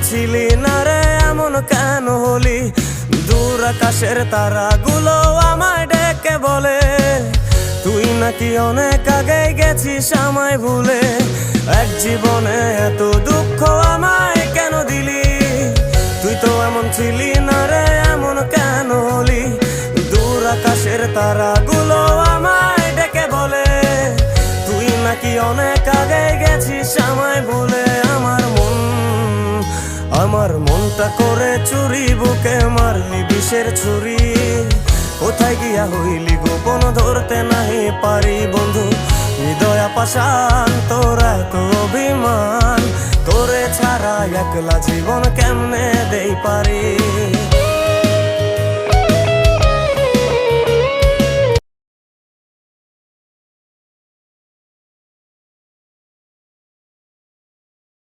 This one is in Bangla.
ছিলি না রে এমন কেন হলি? দূর আকাশের তারাগুলো আমায় ডেকে বলে তুই নাকি অনেক আগে গেছিস আমায় ভুলে। এক জীবনে এত দুঃখ আমায় কেন দিলি? তুই তো এমন ছিলি না রে এমন কেন হলি? দূর আকাশের তারাগুলো আমায় ডেকে বলে তুই নাকি অনেক আগে গেছিস আমায় ভুলে। আমার মনটা করে চুরি, বুকে মারলি বিষের ছুরি। কোথায় গিয়া হইলি গোপন ধরতে নাহি পারি বন্ধু। হৃদয় পাষাণ তোর এত অভিমান, তোরে ছাড়া একলা জীবন কেমনে দেই পারি।